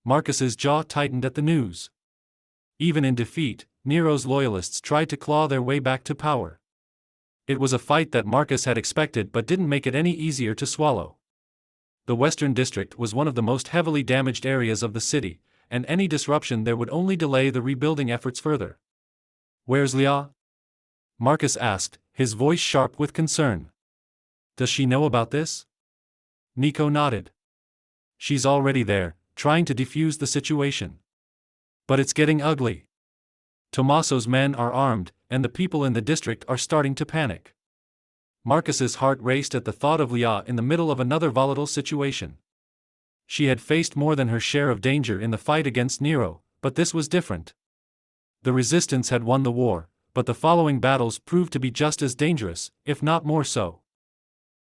Marcus's jaw tightened at the news. Even in defeat, Nero's loyalists tried to claw their way back to power. It was a fight that Marcus had expected but didn't make it any easier to swallow. The Western District was one of the most heavily damaged areas of the city, and any disruption there would only delay the rebuilding efforts further. "Where's Lia?" Marcus asked, his voice sharp with concern. "Does she know about this?" Nico nodded. "She's already there, trying to defuse the situation. But it's getting ugly. Tommaso's men are armed, and the people in the district are starting to panic." Marcus's heart raced at the thought of Lia in the middle of another volatile situation. She had faced more than her share of danger in the fight against Nero, but this was different. The resistance had won the war, but the following battles proved to be just as dangerous, if not more so.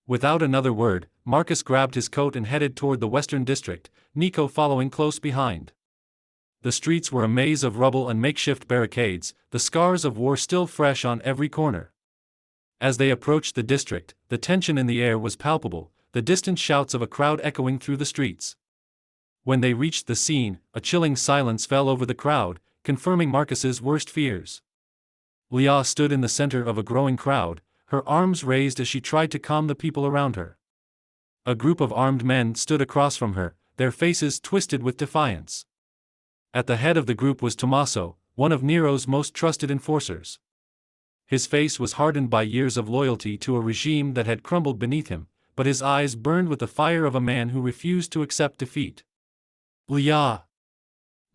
Without another word, Marcus grabbed his coat and headed toward the Western District, Nico following close behind. The streets were a maze of rubble and makeshift barricades, the scars of war still fresh on every corner. As they approached the district, the tension in the air was palpable, the distant shouts of a crowd echoing through the streets. When they reached the scene, a chilling silence fell over the crowd, confirming Marcus's worst fears. Lia stood in the center of a growing crowd, her arms raised as she tried to calm the people around her. A group of armed men stood across from her, their faces twisted with defiance. At the head of the group was Tommaso, one of Nero's most trusted enforcers. His face was hardened by years of loyalty to a regime that had crumbled beneath him, but his eyes burned with the fire of a man who refused to accept defeat. "Lia!"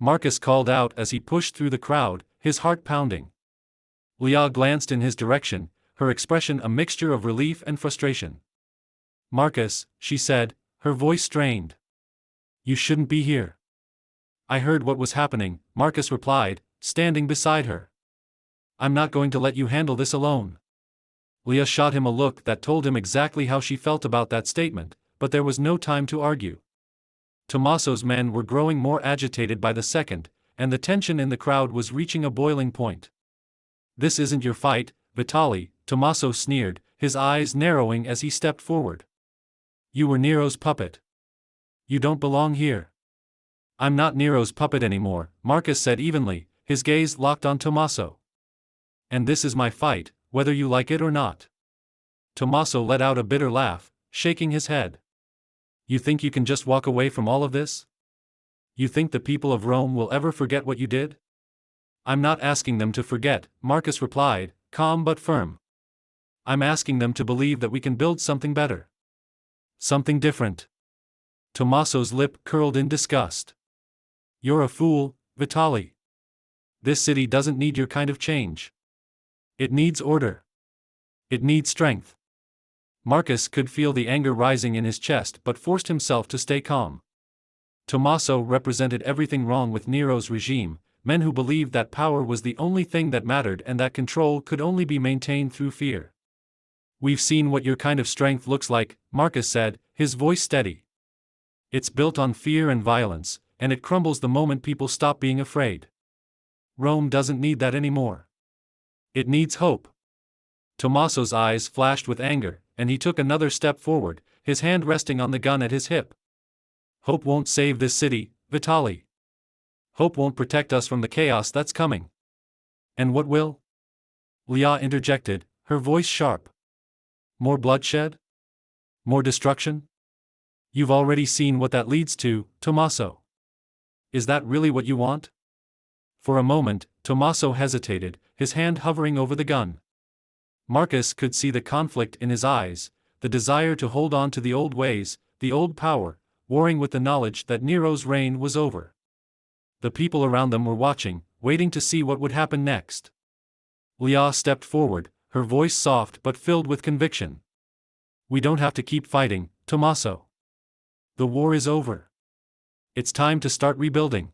Marcus called out as he pushed through the crowd, his heart pounding. Lia glanced in his direction, her expression a mixture of relief and frustration. "Marcus," she said, her voice strained. "You shouldn't be here." "I heard what was happening," Marcus replied, standing beside her. "I'm not going to let you handle this alone." Lia shot him a look that told him exactly how she felt about that statement, but there was no time to argue. Tommaso's men were growing more agitated by the second, and the tension in the crowd was reaching a boiling point. "This isn't your fight, Vitali," Tommaso sneered, his eyes narrowing as he stepped forward. "You were Nero's puppet. You don't belong here." "I'm not Nero's puppet anymore," Marcus said evenly, his gaze locked on Tommaso. "And this is my fight, whether you like it or not." Tommaso let out a bitter laugh, shaking his head. "You think you can just walk away from all of this? You think the people of Rome will ever forget what you did?" "I'm not asking them to forget," Marcus replied, calm but firm. "I'm asking them to believe that we can build something better. Something different." Tommaso's lip curled in disgust. "You're a fool, Vitali. This city doesn't need your kind of change. It needs order. It needs strength." Marcus could feel the anger rising in his chest but forced himself to stay calm. Tommaso represented everything wrong with Nero's regime, men who believed that power was the only thing that mattered and that control could only be maintained through fear. "We've seen what your kind of strength looks like," Marcus said, his voice steady. "It's built on fear and violence, and it crumbles the moment people stop being afraid. Rome doesn't need that anymore. It needs hope." Tommaso's eyes flashed with anger, and he took another step forward, his hand resting on the gun at his hip. "Hope won't save this city, Vitali. Hope won't protect us from the chaos that's coming." "And what will?" Lia interjected, her voice sharp. "More bloodshed? More destruction? You've already seen what that leads to, Tommaso. Is that really what you want?" For a moment, Tommaso hesitated, his hand hovering over the gun. Marcus could see the conflict in his eyes, the desire to hold on to the old ways, the old power, warring with the knowledge that Nero's reign was over. The people around them were watching, waiting to see what would happen next. Lia stepped forward, her voice soft but filled with conviction. "We don't have to keep fighting, Tommaso. The war is over. It's time to start rebuilding.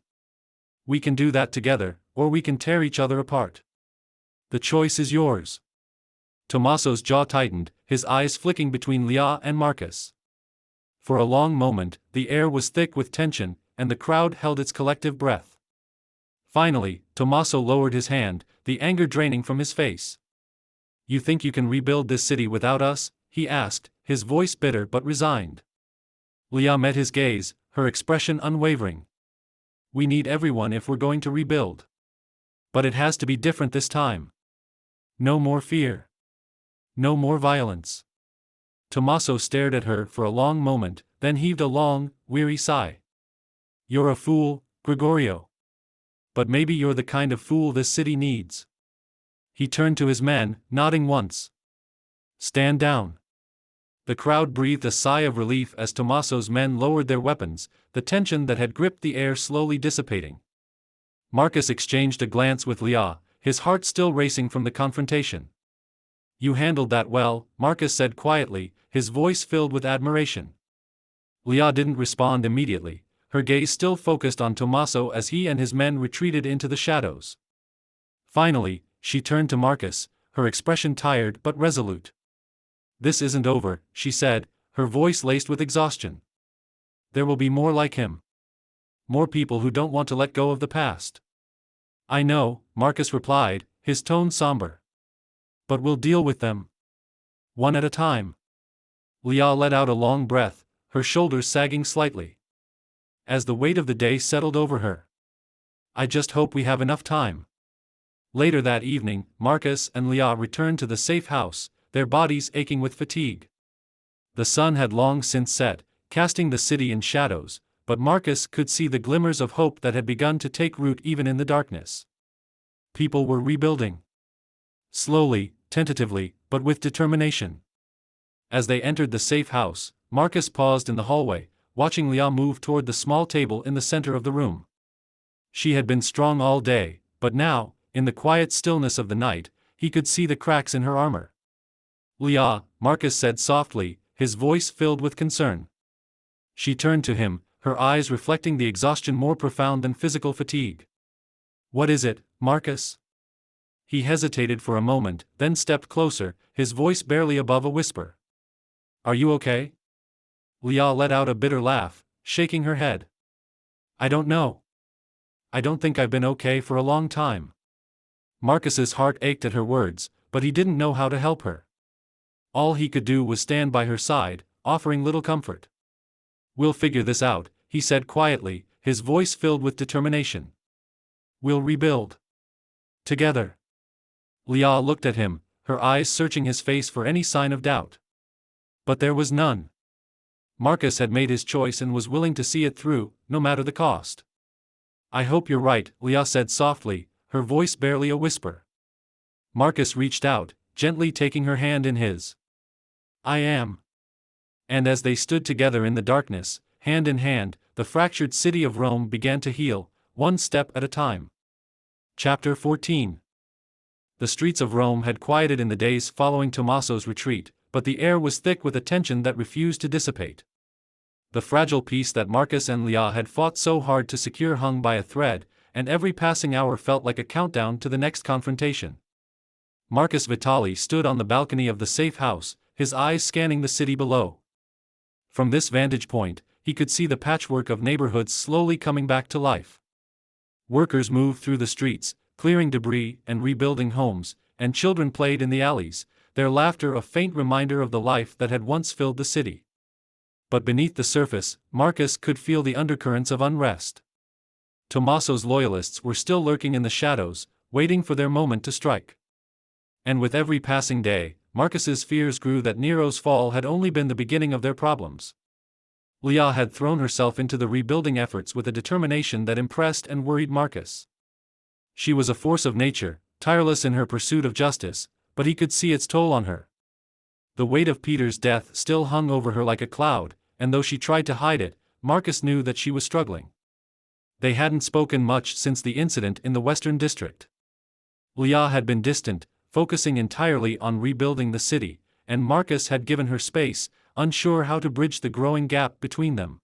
We can do that together, or we can tear each other apart. The choice is yours." Tommaso's jaw tightened, his eyes flicking between Lia and Marcus. For a long moment, the air was thick with tension, and the crowd held its collective breath. Finally, Tommaso lowered his hand, the anger draining from his face. "You think you can rebuild this city without us?" he asked, his voice bitter but resigned. Lia met his gaze, her expression unwavering. We need everyone if we're going to rebuild. But it has to be different this time. No more fear. No more violence. Tommaso stared at her for a long moment, then heaved a long, weary sigh. You're a fool, Gregorio. But maybe you're the kind of fool this city needs. He turned to his men, nodding once. Stand down. The crowd breathed a sigh of relief as Tommaso's men lowered their weapons, the tension that had gripped the air slowly dissipating. Marcus exchanged a glance with Leah, his heart still racing from the confrontation. You handled that well, Marcus said quietly, his voice filled with admiration. Leah didn't respond immediately, her gaze still focused on Tommaso as he and his men retreated into the shadows. Finally, she turned to Marcus, her expression tired but resolute. This isn't over, she said, her voice laced with exhaustion. There will be more like him. More people who don't want to let go of the past. I know, Marcus replied, his tone somber. But we'll deal with them. One at a time. Leah let out a long breath, her shoulders sagging slightly. As the weight of the day settled over her. I just hope we have enough time. Later that evening, Marcus and Leah returned to the safe house, their bodies aching with fatigue. The sun had long since set, casting the city in shadows, but Marcus could see the glimmers of hope that had begun to take root even in the darkness. People were rebuilding. Slowly, tentatively, but with determination. As they entered the safe house, Marcus paused in the hallway, watching Leah move toward the small table in the center of the room. She had been strong all day, but now, in the quiet stillness of the night, he could see the cracks in her armor. Leah, Marcus said softly, his voice filled with concern. She turned to him, her eyes reflecting the exhaustion more profound than physical fatigue. What is it, Marcus? He hesitated for a moment, then stepped closer, his voice barely above a whisper. Are you okay? Leah let out a bitter laugh, shaking her head. I don't know. I don't think I've been okay for a long time. Marcus's heart ached at her words, but he didn't know how to help her. All he could do was stand by her side, offering little comfort. We'll figure this out, he said quietly, his voice filled with determination. We'll rebuild. Together. Leah looked at him, her eyes searching his face for any sign of doubt. But there was none. Marcus had made his choice and was willing to see it through, no matter the cost. I hope you're right, Leah said softly, her voice barely a whisper. Marcus reached out, gently taking her hand in his. I am. And as they stood together in the darkness, hand in hand, the fractured city of Rome began to heal, one step at a time. Chapter 14. The streets of Rome had quieted in the days following Tommaso's retreat, but the air was thick with a tension that refused to dissipate. The fragile peace that Marcus and Leah had fought so hard to secure hung by a thread, and every passing hour felt like a countdown to the next confrontation. Marcus Vitali stood on the balcony of the safe house, his eyes scanning the city below. From this vantage point, he could see the patchwork of neighborhoods slowly coming back to life. Workers moved through the streets, clearing debris and rebuilding homes, and children played in the alleys, their laughter a faint reminder of the life that had once filled the city. But beneath the surface, Marcus could feel the undercurrents of unrest. Tommaso's loyalists were still lurking in the shadows, waiting for their moment to strike. And with every passing day, Marcus's fears grew that Nero's fall had only been the beginning of their problems. Leah had thrown herself into the rebuilding efforts with a determination that impressed and worried Marcus. She was a force of nature, tireless in her pursuit of justice, but he could see its toll on her. The weight of Peter's death still hung over her like a cloud, and though she tried to hide it, Marcus knew that she was struggling. They hadn't spoken much since the incident in the Western District. Leah had been distant, focusing entirely on rebuilding the city, and Marcus had given her space, unsure how to bridge the growing gap between them.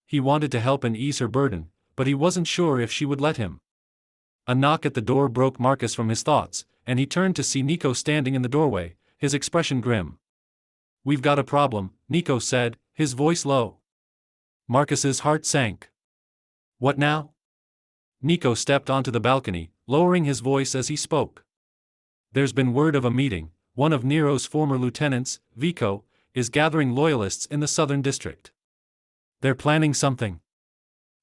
He wanted to help and ease her burden, but he wasn't sure if she would let him. A knock at the door broke Marcus from his thoughts, and he turned to see Nico standing in the doorway, his expression grim. We've got a problem, Nico said, his voice low. Marcus's heart sank. What now? Nico stepped onto the balcony, lowering his voice as he spoke. There's been word of a meeting. One of Nero's former lieutenants, Vico, is gathering loyalists in the southern district. They're planning something.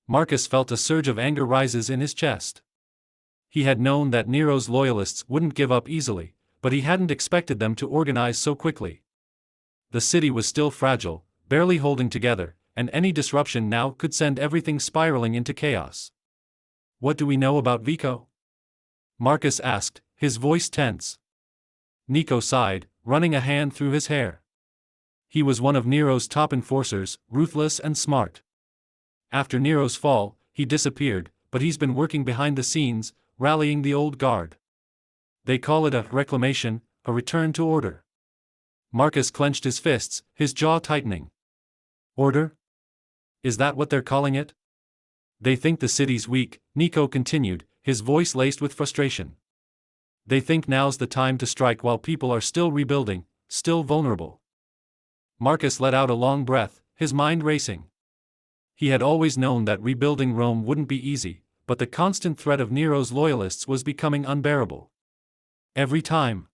Marcus felt a surge of anger rises in his chest. He had known that Nero's loyalists wouldn't give up easily, but he hadn't expected them to organize so quickly. The city was still fragile, barely holding together, and any disruption now could send everything spiraling into chaos. "What do we know about Vico?" Marcus asked, his voice tense. Nico sighed, running a hand through his hair. He was one of Nero's top enforcers, ruthless and smart. After Nero's fall, he disappeared, but he's been working behind the scenes, rallying the old guard. They call it a reclamation, a return to order. Marcus clenched his fists, his jaw tightening. Order? Is that what they're calling it? They think the city's weak, Nico continued, his voice laced with frustration. They think now's the time to strike while people are still rebuilding, still vulnerable. Marcus let out a long breath, his mind racing. He had always known that rebuilding Rome wouldn't be easy, but the constant threat of Nero's loyalists was becoming unbearable. Every time